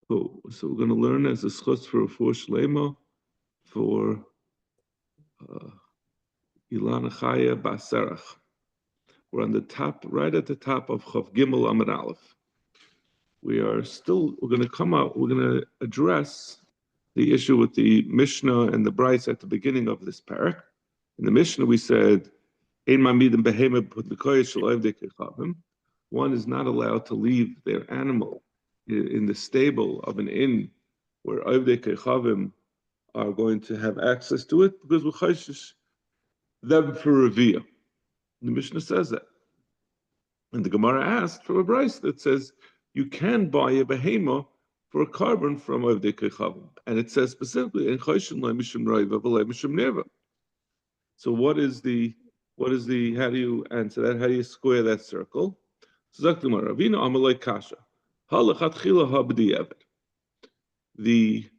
Cool. So we're going to learn as a schutz for a four shlema for Ilana Chaya Basarach. We're on the top, right at the top of Chav Gimel Amud Aleph. We're going to come out, we're going to address the issue with the Mishnah and the Bryce at the beginning of this parak. In the Mishnah, we said, one is not allowed to leave their animal in the stable of an inn where Ovdei Kechavim are going to have access to it because we chayshish them for Reviyah. The Mishnah says that. And the Gemara asked for a Bryce that says you can buy a behema for a carbon from Ovdei Kechavim. And it says specifically, in Chayshin Lai Mishum Raiva V'Lai Mishum Neva. So how do you answer that? How do you square that circle? So Zak the Gemara, Ravina Amalei Kasha. Halachatchila habdi the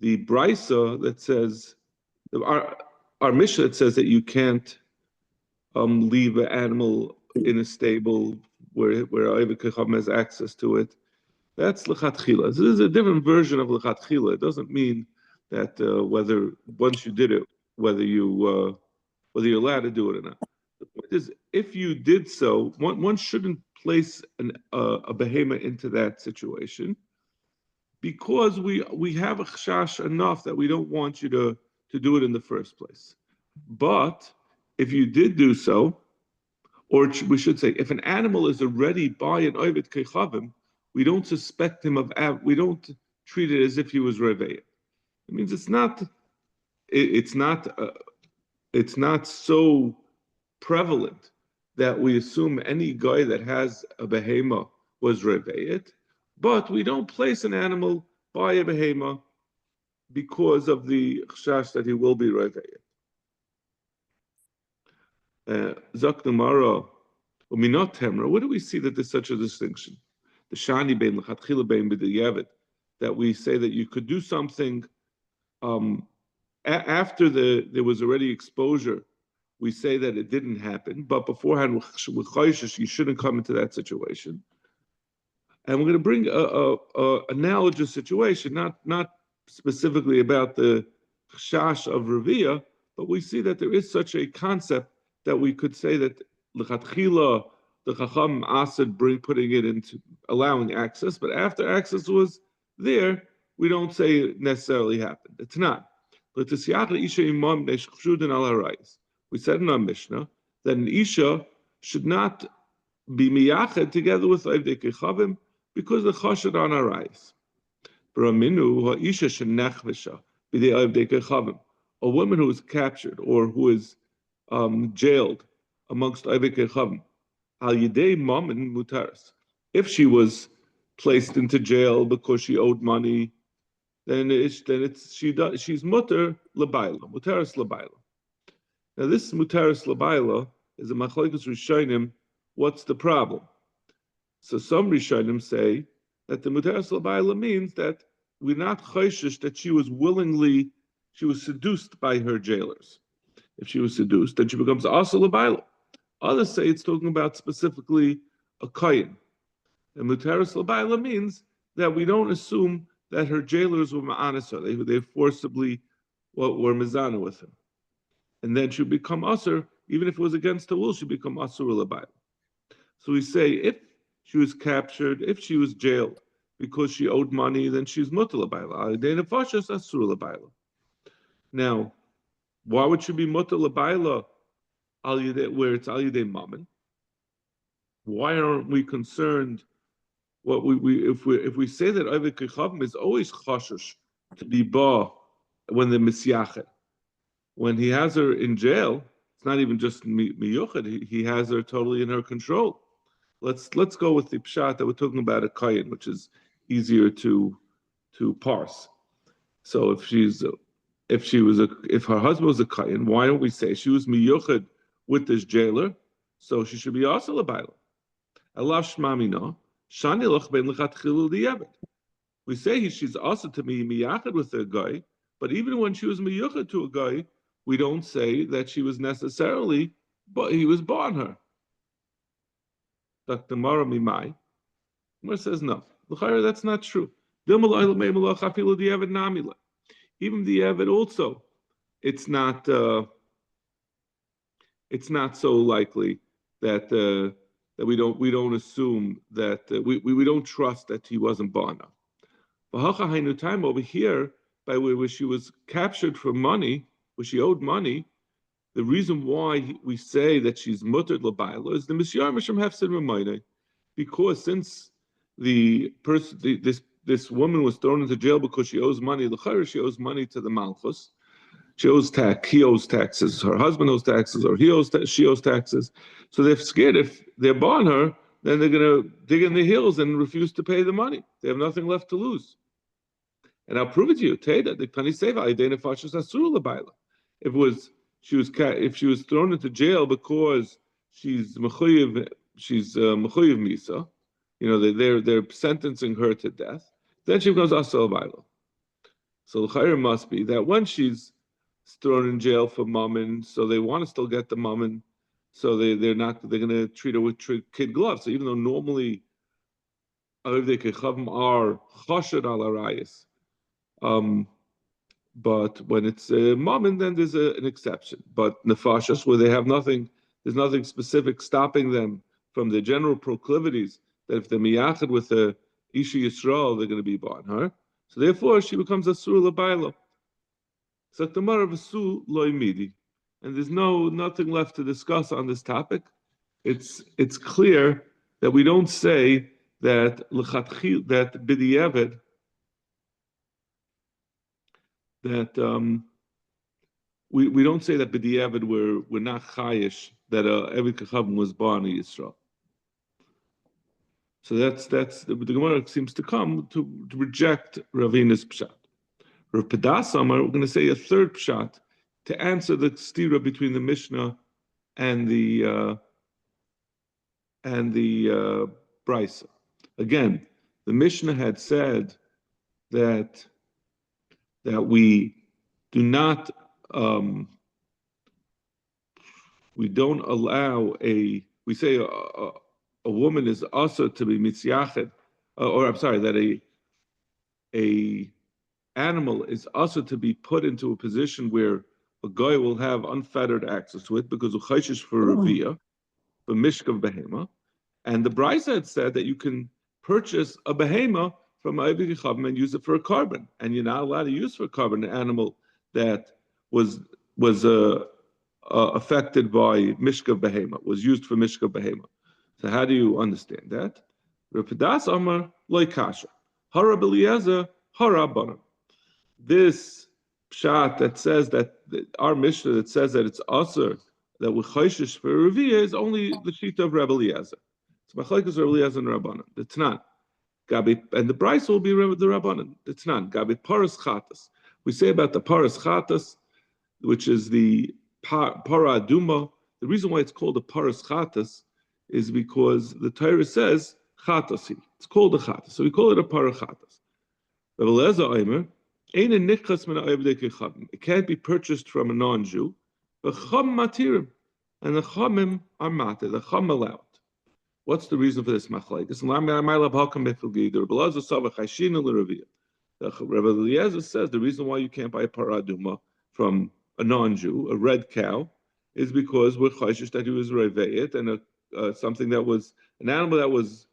brisa that says our Mishnah that says that you can't leave an animal in a stable where Ovdei Kechavim has access to it. That's lechatchila. This is a different version of lechatchila. It doesn't mean that whether once you did it, whether you're allowed to do it or not. The point is, if you did so, one shouldn't place a behema into that situation because we have a chash enough that we don't want you to do it in the first place. But if you did do so, or we should say, if an animal is already by an Ovdei Kechavim, we don't suspect him we don't treat it as if he was Reveya. It means it's not so prevalent that we assume any guy that has a behema was Reveyet, but we don't place an animal by a behema because of the chash that he will be Reveyet. Zak Gemara, Uminot Temra, where do we see that there's such a distinction? The Shani bein L'chatchila bein b'di'evet, that we say that you could do something after there was already exposure. We say that it didn't happen, but beforehand with chayshish, you shouldn't come into that situation. And we're going to bring a analogous situation, not specifically about the chash of Reviyah, but we see that there is such a concept that we could say that l'chatchila, the Chacham Asad putting it into allowing access, but after access was there, we don't say it necessarily happened. It's not. We said in our Mishnah that an Isha should not be miyached together with Ovdei Kechavim because the chashad on our eyes. A woman who is captured or who is jailed amongst Ovdei Kechavim, al yidei mammon mutaris. If she was placed into jail because she owed money, then she's mutar labayla, mutaris labayla. Now this mutaris labayla is a machlokes rishonim. What's the problem? So some rishonim say that the mutaris labayla means that we're not chayshish that she was seduced by her jailers. If she was seduced, then she becomes asa labayla. Others say it's talking about specifically a kohen. And mutaris labayla means that we don't assume that her jailers were ma'anasa. They forcibly were mizana with him. And then she'll become asur, even if it was against her will, she'll become asur labayla. So we say if she was captured, if she was jailed because she owed money, then she's mutar labayla. Asur labayla. Now, why would she be mutar labayla where it's al yidei mammon? Why aren't we concerned? If we say that Ovdei Kechavim is always chashush to be ba when they're misyached, when he has her in jail, it's not even just miyuched. He has her totally in her control. Let's go with the pshat that we're talking about a kohen, which is easier to parse. So if her husband was a kohen, why don't we say she was miyuched with this jailer, so she should be also labayla? Allah shmamina. We say she's also to be miyached with a guy, but even when she was miyached to a guy, we don't say that she was necessarily, but he was born her. Dr. Mara Mimai, Gemara says no. L'chayra, that's not true. Even the Evid also, it's not so likely that that we don't assume that we don't trust that he wasn't born now. Time over here, by where she was captured for money, where she owed money, the reason why we say that she's muttered labayla is the misyar misham hefsed r'mayne, because since this woman was thrown into jail because she owes money, she owes money to the malchus. She owes he owes taxes, her husband owes taxes, or she owes taxes. So they're scared if they're bond her, then they're gonna dig in the heels and refuse to pay the money. They have nothing left to lose. And I'll prove it to you. Teda the Pani Seva Idena Fashas Asur Labaila. If she was thrown into jail because she's mechuyev misa, they're sentencing her to death, then she becomes Asur Labaila. So the chayr must be that when she's thrown in jail for mammon, so they want to still get the mammon, so they're going to treat her with kid gloves. So even though normally they are chashad al arayis, but when it's mammon, then there's an exception. But nefashas, where they have nothing, there's nothing specific stopping them from the general proclivities that if they're miyachad with a isha yisrael, they're going to be born her. So therefore, she becomes a sur labaylo. So Tamar of Asu loy midi, and there's nothing left to discuss on this topic. It's clear that we don't say that b'diavad that we don't say that b'diavad we're not chayish that Eved Kachavim was born in Yisrael. So that's the Gemara seems to come to reject Ravina's pshat. Rav Pedas Amar, we're going to say a third pshat to answer the stira between the Mishnah and the Brisa. Again, the Mishnah had said that we do not we don't allow we say a woman is also to be mitziyached, or I'm sorry, that a animal is also to be put into a position where a guy will have unfettered access to it because of chayshish for revia, for mishkav behema, and the Brisa had said that you can purchase a behema from Eved Kachavim and use it for a carbon, and you're not allowed to use for a carbon an animal that was affected by mishkav behema, was used for mishkav behema. So how do you understand that? Rav Pedas Amar loy kasha, hara b'Eliezer, hara banan. This pshat that says that our Mishnah that says that it's usher that we chayshish for revia is only the sheet of Rebbe Eliezer. It's machlekes Rebbe Eliezer and Rabbanan. It's not. Gabi, and the Brisa will be the Rabbanan. It's not. Gabi paras chatas. We say about the paras chatas, which is the para aduma. The reason why it's called a paras chatas is because the Torah says chatasi. It's called a chatas, so we call it a para chatas. Rebbe Eliezer Omer, it can't be purchased from a non-Jew. And the chamim are matir. The chum allow it. What's the reason for this machlekes? The Rebbe Eliezer says the reason why you can't buy a paraduma from a non-Jew, a red cow, is because we're chayshish that he was reveyet and something that was an animal that was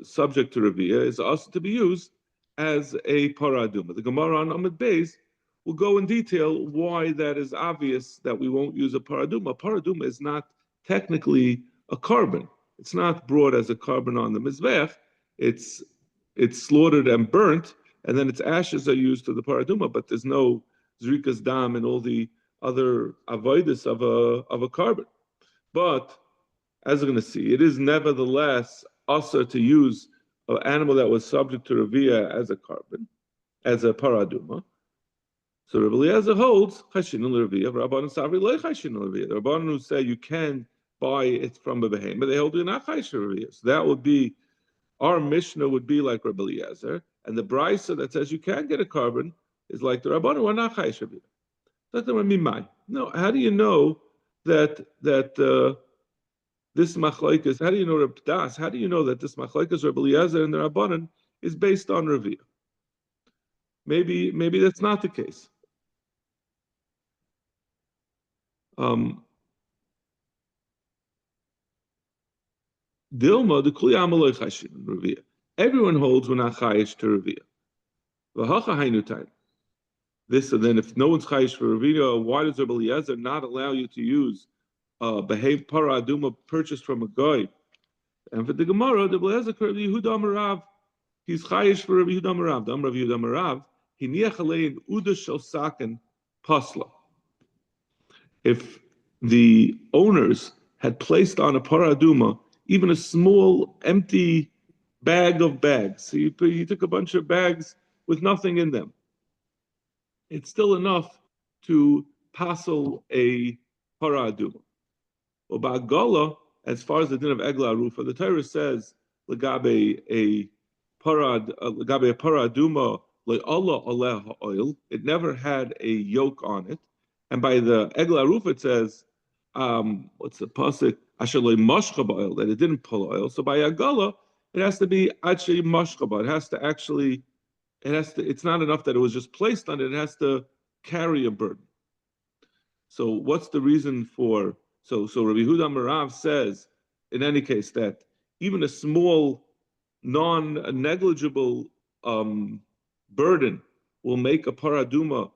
subject to revia is also to be used as a paraduma. The Gemara on Amud Beis will go in detail why that is obvious that we won't use a paraduma. A paraduma is not technically a carbon. It's not brought as a carbon on the mizbech. It's slaughtered and burnt, and then its ashes are used to the paraduma. But there's no zrikas dam and all the other avodas of a carbon. But as we're going to see, it is nevertheless also to use an animal that was subject to revia as a carbon, as a paraduma. So Rebbe Eliezer holds chashin l'revia, Rabbanan Savri lo chashin l'revia. The Rabbanan who say you can buy it from a behemoth, they hold you're not chashin l'revia. So that would be, our Mishnah would be like Rebbe Eliezer, and the Brisa that says you can get a carbon is like the Rabbanan who are not chashin l'revia. No, how do you know that this machlokes? How do you know Reb Das? How do you know that this machlokes Rebbe Eliezer and the Rabbanan is based on Ravia. Maybe that's not the case. Dilma, the Kli Amaloi Chashin, Ravia. Everyone holds we're not chayish to Ravia. V'hacha hainu time. This, and then if no one's chayish for Ravia, why does Rabbi Eliezer not allow you to use behave para aduma purchased from a guy? And for the Gemara, the Rabbi Eliezer Rabbi Yehuda Amarav, he's chayish for Rabbi Yehuda Amarav. The Amrav Yehuda Amarav, he niach alein uda shel saken pasla. If the owners had placed on a paraduma even a small empty bag of bags, so he took a bunch of bags with nothing in them, it's still enough to passel a paraduma. Or ba'agala, as far as the din of egla arufa, the Torah says legabe a paraduma le'ala aleh ha'oil, it never had a yoke on it. And by the egla arufa it says, what's the pasuk? Asher lo mashcha ba'oil, that it didn't pull oil. So by agala, it has to be actually mashcha ba. It has to actually, it's not enough that it was just placed on it. It has to carry a burden. So what's the reason for? So Rabbi Yehuda Marav says, in any case, that even a small, non-negligible burden will make a paraduma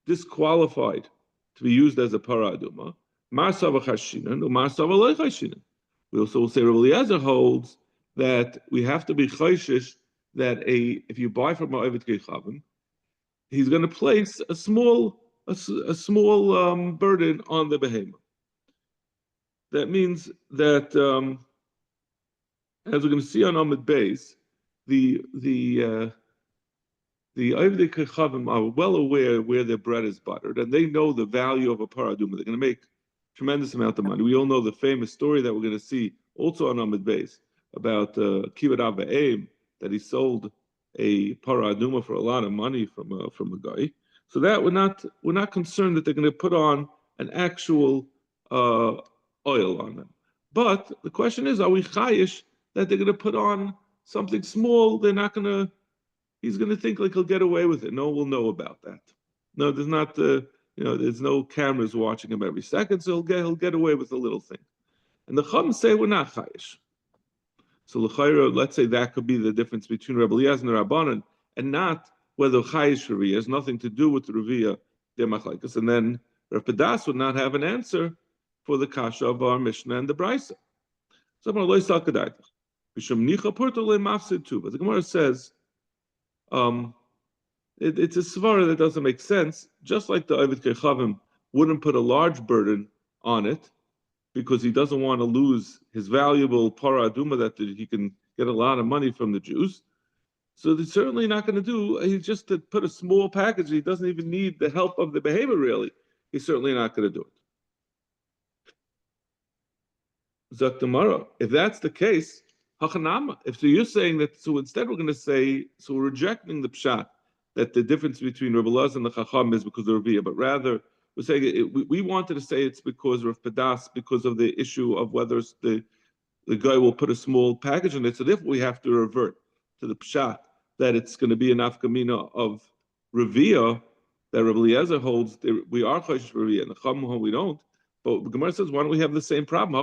disqualified to be used as a paraduma. We also will say Rabbi Eliezer holds that we have to be chayshish that if you buy from an Ovid Kechavim, he's going to place a small burden on the behemoth. That means that, as we're going to see on Amud Beis, the Ovid Kechavim are well aware where their bread is buttered, and they know the value of a paraduma. They're going to make tremendous amount of money. We all know the famous story that we're going to see also on Amud Beis about Kibbut Av V'Eim, that he sold a paraduma for a lot of money from a guy. So that we're not concerned that they're going to put on an actual oil on them. But the question is, are we chayish that they're going to put on something small? They're not going to. He's going to think like he'll get away with it. No one will know about that. No, there's not. There's no cameras watching him every second, so he'll get away with a little thing. And the Chum say we're not chayish. So l'chayra, let's say that could be the difference between Rabbi Eliezer and the Rabbanan, and not whether chayish Raviyah has nothing to do with the Raviyah, their machlekes. And then Rav Padas would not have an answer for the kasha of our Mishnah and the Brisa. So but the Gemara says it's a svara that doesn't make sense. Just like the Ovid Kechavim wouldn't put a large burden on it because he doesn't want to lose his valuable paraduma that he can get a lot of money from the Jews. So they're certainly not going to do. He's just to put a small package. He doesn't even need the help of the behavior. Really, he's certainly not going to do it. Zaktamara. If that's the case, hachanama. If so, you're saying that. So instead, we're going to say. So we're rejecting the pshat that the difference between Rabbi Elazar and the Chacham is because of Raviyah, but rather we're saying we wanted to say it's because of Padas, because of the issue of whether the guy will put a small package in it. So therefore, we have to revert to the pshat that it's going to be an afkamina of Raviyah that Rabbi Eliezer holds. We are chayshish Raviyah, and the Chacham we don't. But the Gemara says, why don't we have the same problem?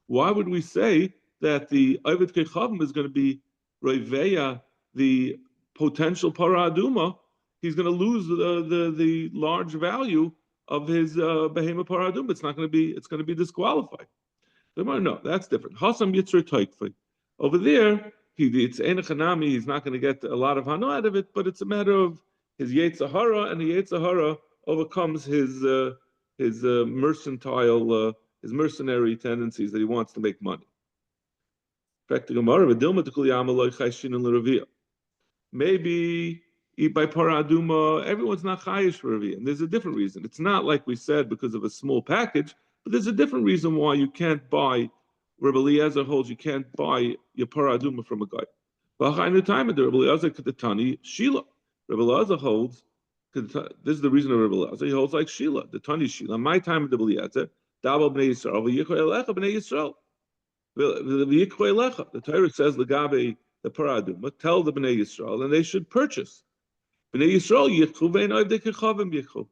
Why would we say that the Ovid Kechavim is going to be Reveya, the potential paraduma? He's going to lose the large value of his behema paraduma. It's going to be disqualified. No, that's different. Hasam Yitzur Toikfei. Over there, it's Einachanami, he's not going to get a lot of hana out of it, but it's a matter of his Yetzahara, and the Yetzahara overcomes his mercantile, his mercenary tendencies that he wants to make money. Maybe by paraduma, everyone's not chayish for Raviyah, and there's a different reason. It's not like we said because of a small package, but there's a different reason why you can't buy. Rabbi Eliezer holds you can't buy your paraduma from a guy. Rabbi Eliezer holds. This is the reason of Rabbi Eliezer. He holds like Sheila, the Tani Sheila. My time of Rabbi Eliezer, Dabal bnei Yisrael, v'yichol elecha bnei Yisrael. The Torah says, "Legabe the paraduma, tell the Bnei Yisrael, and they should purchase. Bnei Yisrael yichu ve'en avdei kechavim yichu.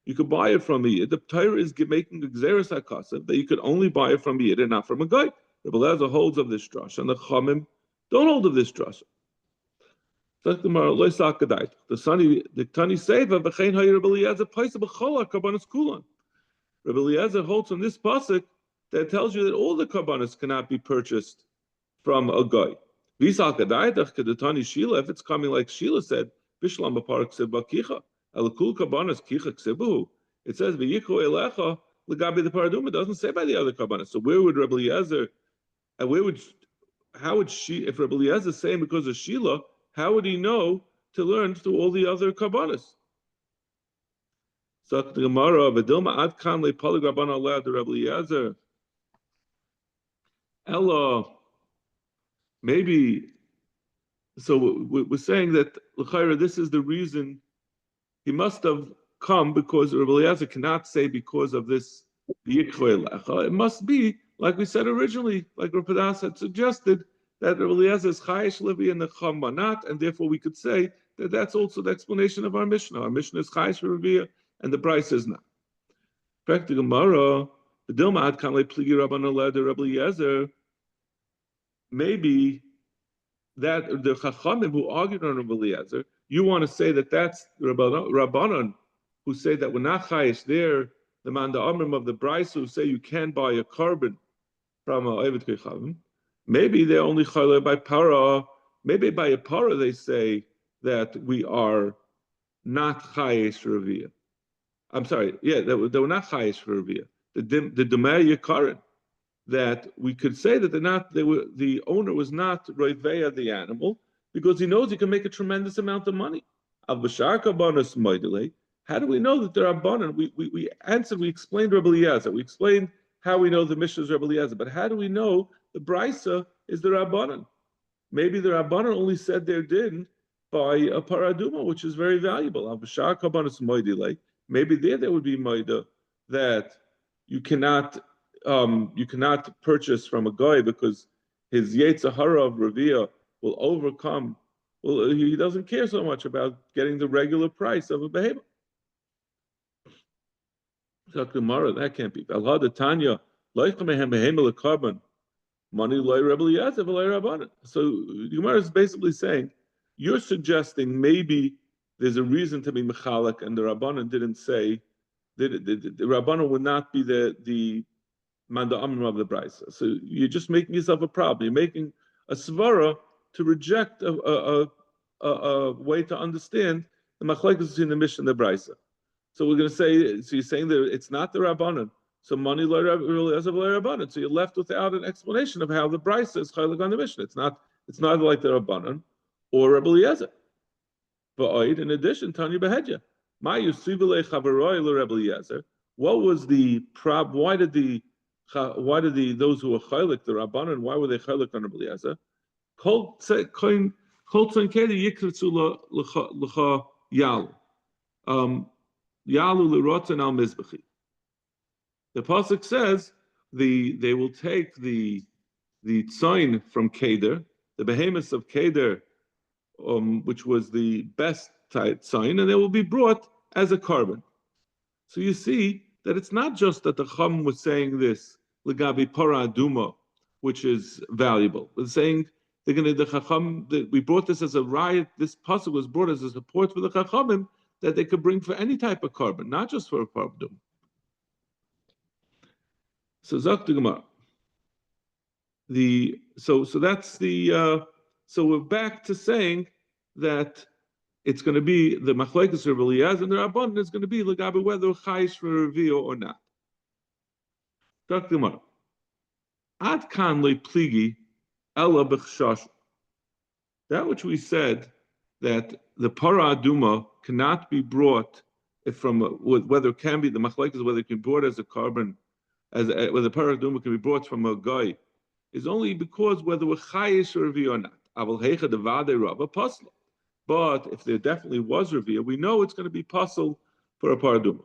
You could buy it from a yid. The Torah is making a gzeres hakasav that you could only buy it from a yid and not from a guy. The Belezer holds of this drush, and the Chamim don't hold of this drush. The Tani Seva v'chein hayir Rebbe Eliezer paisa b'chol karbanos kulan. Rebbe Eliezer holds from this pasuk that tells you that all the karbanos cannot be purchased from a guy. If it's coming like Sheila said, Bishlam b'parak kseba kicha, alakul karbanos kicha ksebuhu. It says v'yichu elecha legabi the paraduma. It doesn't say by the other karbanos. So where would Rebbe Eliezer? And how would she? If Rebbe Eliezer is saying because of Sheila, how would he know to learn through all the other karbanos? So the Gemara, v'dilma ad kan le'palig rabban aleh the Rebbe Eliezer. Ella, maybe. So we're saying that l'chayra, this is the reason he must have come, because Rebbe Eliezer cannot say because of this yikhu elecha. It must be like we said originally, like Rav Padas had suggested, that Rebbe Eliezer is chayish levi and the chama not, and therefore we could say that that's also the explanation of our Mishnah. Our Mishnah is chayish levi and the price is not. Practical Gemara, v'dilma ad kan le'pligi rabban aleh the Rebbe Eliezer. Maybe that the Chachamim who argued on Rebbe Eliezer, you want to say that that's Rabbanon who say that we're not chayish there, the Manda Amrim of the Brisa who say you can buy a carbon from a Ovid Kechavim. Maybe they're only chayish by para. Maybe by a para they say that we are not chayish revia. I'm sorry, yeah, they were not chayish for revia. The Demei Yekarin, that we could say that the owner was not roiveya the animal because he knows he can make a tremendous amount of money. How do we know that they're Rabbanan? We answered, we explained Rebbe Eliezer, we explained how we know the Mishnah is Rebbe Eliezer, but how do we know the Brisa is the Rabbanan? Maybe the Rabbanan only said their din by a paraduma, which is very valuable. Maybe there would be maida that you cannot purchase from a guy because his Yetzer Hara of Revia will overcome. Well, he doesn't care so much about getting the regular price of a behemoth. So Gemara, that can't be. Tanya, money Rebbe Eliezer, Rabbanan. So Gemara is basically saying, you're suggesting maybe there's a reason to be mechalek, and the Rabbanan didn't say that the Rabbanan would not be the Manda Amrim of the Brisa. So you're just making yourself a problem. You're making a svara to reject a way to understand the machlekes between the Mishnah and the Brisa. So we're going to say, so you're saying that it's not the Rabbanan. So money Rabbanan. So you're left without an explanation of how the Brisa is chaylik on the Mishnah. It's not like the Rabbanan or Rebbe Eliezer. But in addition, Tanya Behedya, Ma Yusivile Chavaroi Rebbe Eliezer. What was the problem? Why did those who were chaylik the Rabbanan, why were they chaylik on Rebbe Eliezer? Kol tzon kedi yikritzu l'cha yalu. Yalu l'rotzen al mizbechi. The pasuk says they will take the tzoin from Keder, the behemoths of Keder, which was the best tzoin, and they will be brought as a carbon. So you see that it's not just that the Chum was saying this legabi para aduma, which is valuable. It's saying they're going to the Chacham. We brought this as a riot. This pasuk was brought as a support for the Chachamim that they could bring for any type of carbon, not just for a paraduma. So Zak the Gemara. So that's the. So we're back to saying that it's going to be the machlekes Rebbe Eliezer and the Rabbanan is going to be legabe whether chayish for reveal or not. Zak the Gemara. Ad kan le pligi ela b'chshash. That which we said that the para aduma cannot be brought whether it can be the machlekes, whether it can be brought as a carbon, whether the para aduma can be brought from a guy, is only because whether we're chayish or reveal or not. But if there definitely was reveal, we know it's going to be possible for a paraduma.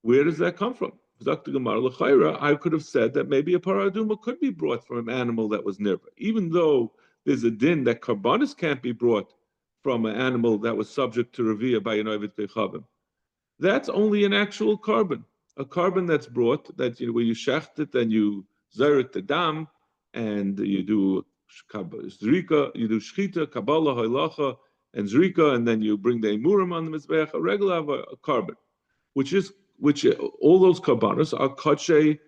Where does that come from? I could have said that maybe a paraduma could be brought from an animal that was nirva, even though there's a din that karbanis can't be brought from an animal that was subject to revia by an ovid kechavim. That's only an actual carbon, a carbon that's brought that where you shecht it and you zeret the dam and you do zrika, you do shchita, kabbalah, halacha, and zrika, and then you bring the emurim on the mizbeach, a regular a carbon, which all those karbanos are kadshe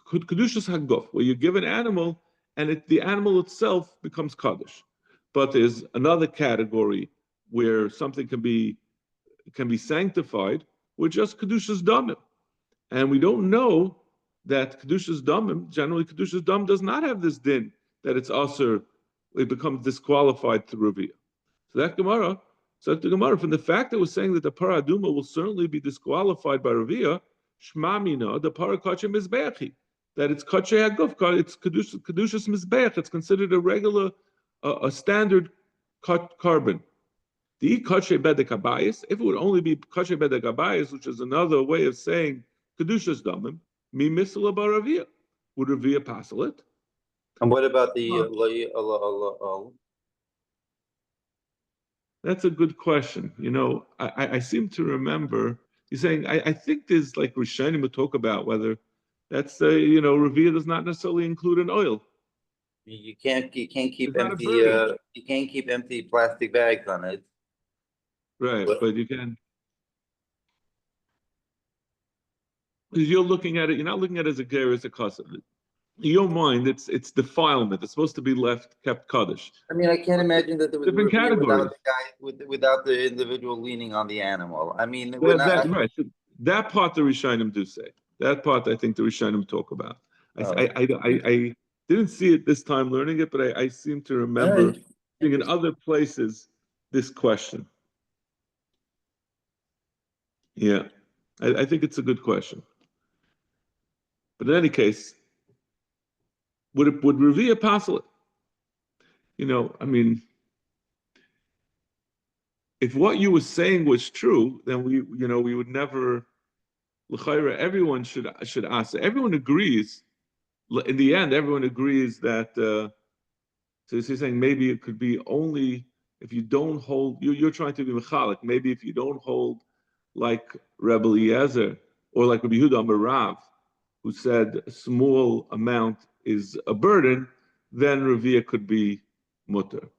kedushas haguf, where you give an animal and the animal itself becomes kaddish. But there's another category where something can be sanctified with just kedushas damim, and we don't know that kedushas damim. Generally, kedushas dam does not have this din that it's also it becomes disqualified to revia. So that Gemara. So the Gemara, from the fact that we're saying that the paraduma will certainly be disqualified by Ravia, Shmamina, the parakacha mizbechi, that it's kache haguf, it's kedushas mizbech, it's considered a regular, a standard carbon. The kache bedek habayis, if it would only be kache bedek habayis, which is another way of saying kedushas damim, mi misla bar Ravia, would Ravia passel it? And what about the That's a good question. I seem to remember you're saying I think there's like Rishonim would talk about whether that's Revia does not necessarily include an oil. You can't keep It's empty you can't keep empty plastic bags on it. Right, but you can, because you're looking at it. You're not looking at it as a ger, as a kassav. In your mind, it's defilement. It's supposed to be kept kaddish. I mean, I can't imagine that there was different categories without the individual leaning on the animal. I mean, right. That part the Rishonim do say. That part I think the Rishonim talk about. I didn't see it this time learning it, but I seem to remember seeing in other places this question. Yeah, I think it's a good question. But in any case, would Revia apostle it? I mean, if what you were saying was true, then we would never. L'chayra, everyone should ask. Everyone agrees. In the end, everyone agrees that. So he's saying maybe it could be only if you don't hold. You're trying to be mechalik. Maybe if you don't hold like Rebbe Eliezer or like Rabbi Yehuda Amar Rav, who said a small amount is a burden, then Revia could be mutter.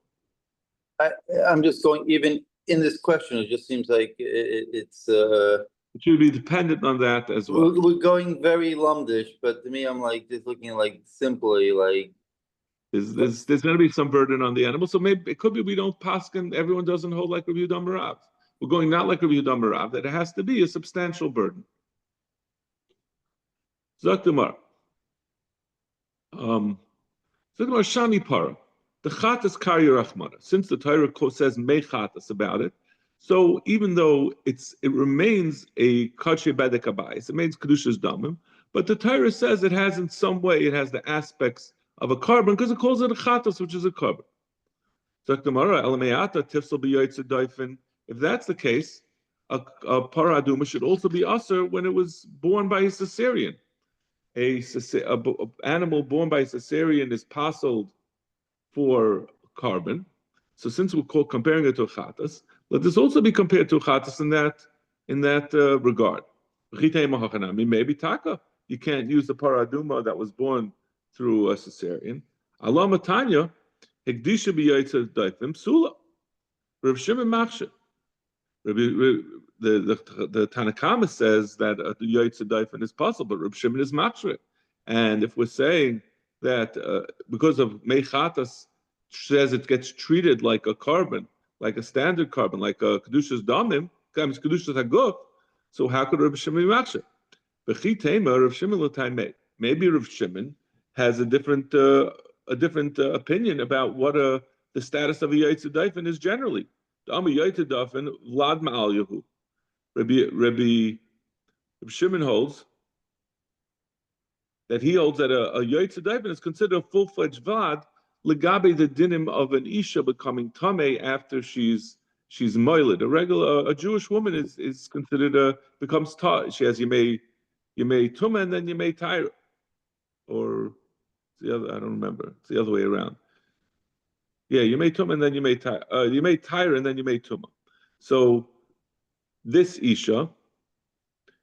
I'm just going, even in this question, it just seems like it's... it should be dependent on that as well. We're going very lumdish, but to me, I'm like just looking like simply like... There's going to be some burden on the animal, so maybe it could be we don't paskin, everyone doesn't hold like Rabbi Yehuda Amar Rav. We're going not like Rabbi Yehuda Amar Rav, that it has to be a substantial burden. Zakdamar. Zakdamar Shani Para. The chatas kari rachmana. Since the Torah says me chatas about it, so even though it remains a kache bedek habayis, it remains kedushas damim, but the Torah says it has in some way, it has the aspects of a carbon because it calls it a chatas, which is a carbon. Zakdamara elameata tifsel b'yoytze doifen. If that's the case, a paraduma should also be usher when it was born by a cesarean. A animal born by a cesarean is pasoled for carbon. So since we're comparing it to a chatas, let this also be compared to a chatas in that regard. Maybe taka. You can't use the paraduma that was born through a cesarean. Allah matanya hekdisha b'yaitza daifim sula. Rav Shimon machshir. The Tanakama says that the Yaitza Daifin is possible, but Reb Shimon is machshir. And if we're saying that because of Mechatas says it gets treated like a carbon, like a standard carbon, like a Kedushas Damim, Kedushas Haguf, so how could Reb Shimon be machshir? B'chitema Reb Shimon l'taimei. Maybe Reb Shimon has a different opinion about what the status of a Yaitza Daifin is generally. Vlad Ma'al Yehu. Rabbi Shimon holds that a Yaitza Daifin is considered a full-fledged Vlad legabe the dinim of an Isha becoming Tameh after she's moiled. A Jewish woman is considered becomes she has Yemei you may tuma and then you may tyra, or the other. I don't remember. It's the other way around. Yeah, you may tuma and then you may tyra. You may tyra and then you may tuma. So this isha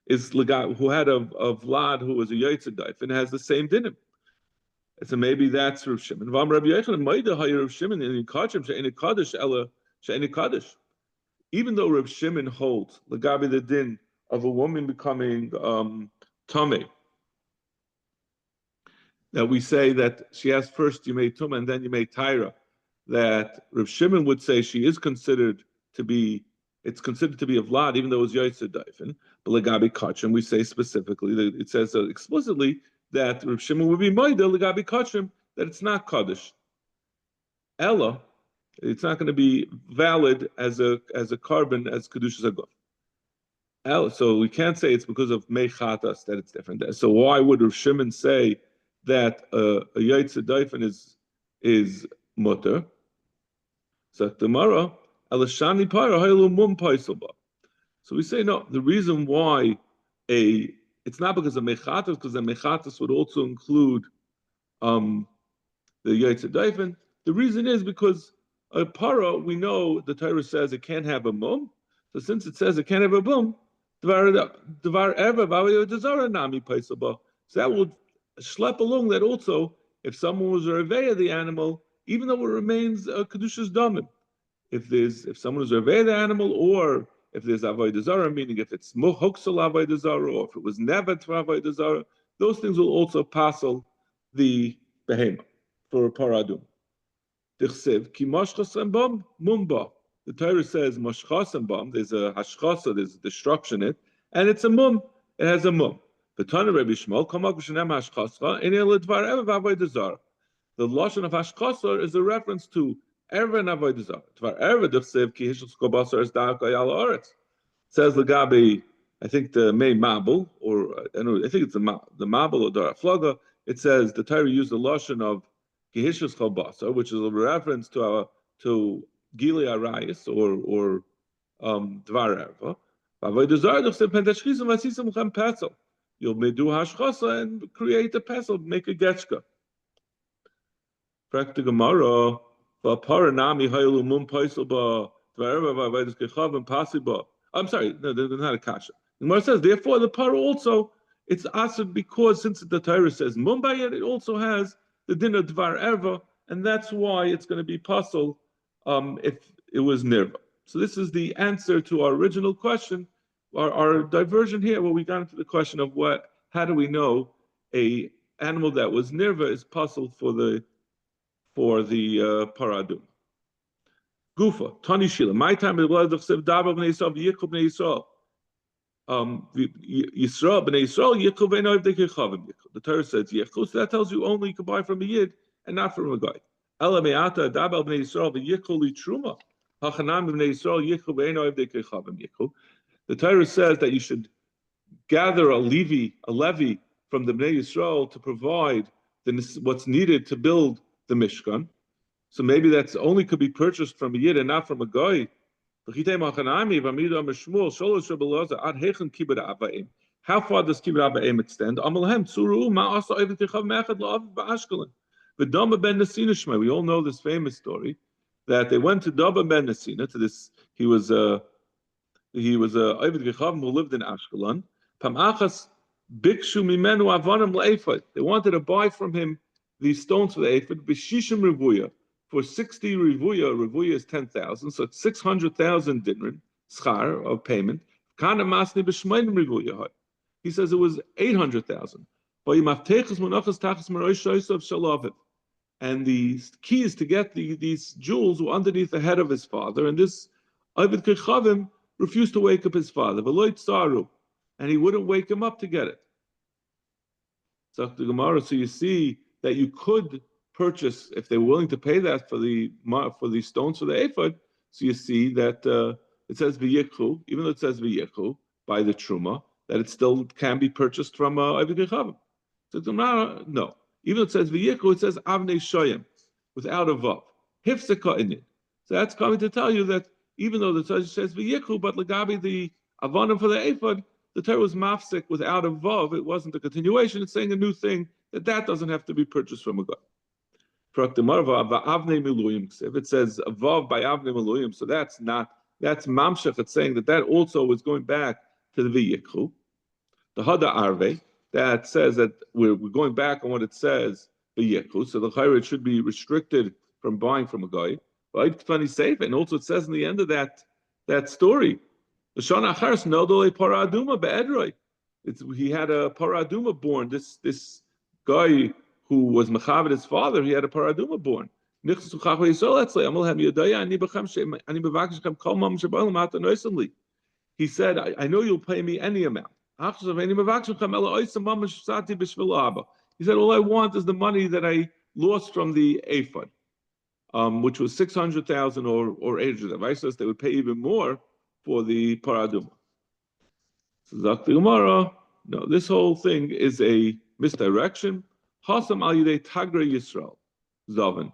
is who had a vlad who was a yotzei and has the same dinim. So maybe that's Rav Shimon. Vam Rabbi Yochanan Maida Hay Rav Shimon in Kachim She'eni Kaddish Ella She'eni Kaddish. Even though Rav Shimon holds Lagabi the din of a woman becoming Tameh, that we say that she has first you may Tuma and then you may Tyra, that Rav Shimon would say she is considered to be, it's considered to be a Vlad, even though it was Yotzei Daifen. But Lagabi Kachim, we say specifically, that it says explicitly that Rav Shimon would be Maida Lagabi Kachim, that it's not Kaddish. Ella, it's not going to be valid as a carbon as Kedushas Aguf. So we can't say it's because of Mechatas that it's different. So why would Rav Shimon say that a Yotzei Daifen is mutter? So tomorrow, Alashani Para Haylu Mum Paiselba. So we say no. The reason why it's not because of Mechatas, because the Mechatas would also include the Yotzei Daifen. The reason is because a para, we know the Torah says it can't have a mum. So since it says it can't have a mum, so that would schlep along that also if someone was a reveya of the animal, even though it remains a kedushas damim. If someone was a reveya of the animal, or if there's avodah zara, meaning if it's mohoksel avodah zara, or if it was never to avodah zara, those things will also passel the behema for a paradum. The Torah says mashchas and bam. There's a hashchasa, there's destruction in it, and it's a mum. It has a mum. The Tana Rabbi Shmuel kamak b'shenem hashchasa in ledvar erev avodah zara. The lashon of hashchasa is a reference to erev and avodah zara. Dvar erev d'chsev ki hishus kobasar es da'akay al haaretz. Says Lagabi, I think the May Mabel, or I think it's the Mabel or the Flaga. It says the Torah used the lashon of Gihishus Chalbasa, which is a reference to Gili Arayis or Dvar Erva. You'll do hashchasa and create a pesel, make a getchka. Praktik Gemara, Paranami Haylu Mum Paiselba, Dvar Erva Vavedus Kechav and Pasiba. I'm sorry, no, they're not a kasha. The Gemara says, therefore, the para also it's asad because since the Torah says Mumbai, it also has the din of Dvar Erva, and that's why it's going to be puzzle if it was Nirva. So this is the answer to our original question, our diversion here, where we got into the question of how do we know a animal that was Nirva is puzzle for the paradum. Gufa, Tani Shila, my time is blood of Sevdaba b'nei Yisrael, Yikub b'nei Yisrael. Yisrael b'nei Yisrael Yikub v'noi v'dekechavim Yikub. The Torah says Yikub, so that tells you only you can buy from a Yid and not from a guy. Ela me'ata dabal b'nei Yisrael v'Yikub li truma. Hachanam b'nei Yisrael Yikub v'noi v'dekechavim Yikub. The Torah says that you should gather a levy from the Bnei Yisrael to provide what's needed to build the Mishkan. So maybe that's only could be purchased from a Yid and not from a guy. How far does kibbut abayim extend? We all know this famous story that they went to Daba ben Nesina to this. He was a Ovid Gechav who lived in Ashkelon. They wanted to buy from him these stones for the ephod b'shishim revuya. For 60 revuya is 10,000, so it's 600,000 dinrin, schar of payment. Kana masni b'shmeinim revuya. He says it was 800,000. And the keys to get these jewels were underneath the head of his father, and this Ovid Kechavim refused to wake up his father, and he wouldn't wake him up to get it. So you see that you could purchase, if they were willing to pay that for the stones for the ephod. So you see that it says v'yikhu, even though it says v'yikhu by the truma, that it still can be purchased from Ovid Kechavim. So no, even though it says v'yikhu, it says avnei shoyim without a vav, hifzeka in it. So that's coming to tell you that even though the Torah says v'yikhu, but legabi the avanim for the ephod, the Torah was mafsek without a vav. It wasn't a continuation. It's saying a new thing that doesn't have to be purchased from a guy. If it says a vav by avnei miluyim, so that's mamshech. It's saying that also is going back to the v'yikhu. The hada arve that says that we're going back on what it says v'yikhu. So the chayre should be restricted from buying from a guy. But funny safe, and also it says in the end of that story, he had a paraduma born. This guy who was mechavid his father, he had a paraduma born. He said, I know you'll pay me any amount. He said, all I want is the money that I lost from the ephod, which was 600,000 or 800,000. I says they would pay even more for the paraduma. So Zakti Gemara, no, this whole thing is a misdirection. Hasam al yidei tagra Yisrael, Zavan.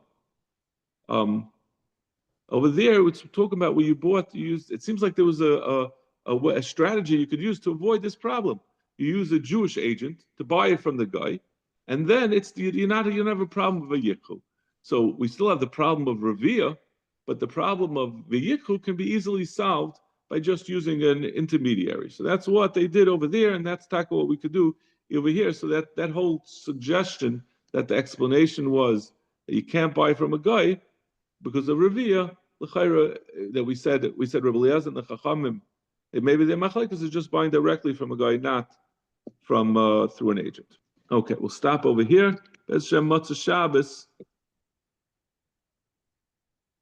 Over there, it's talking about where you used. It seems like there was a strategy you could use to avoid this problem. You use a Jewish agent to buy it from the guy, and then you don't have a problem with a yikhu. So we still have the problem of Ravia, but the problem of v'yikhu can be easily solved by just using an intermediary. So that's what they did over there, and that's what we could do over here. So that whole suggestion that the explanation was that you can't buy from a guy because of Ravia, l'chayra, that we said Rabbi Eliezer and the Chachamim, maybe they're machlekes is just buying directly from a guy, not from through an agent. Okay, we'll stop over here. Bez Shem Matzah Shabbos.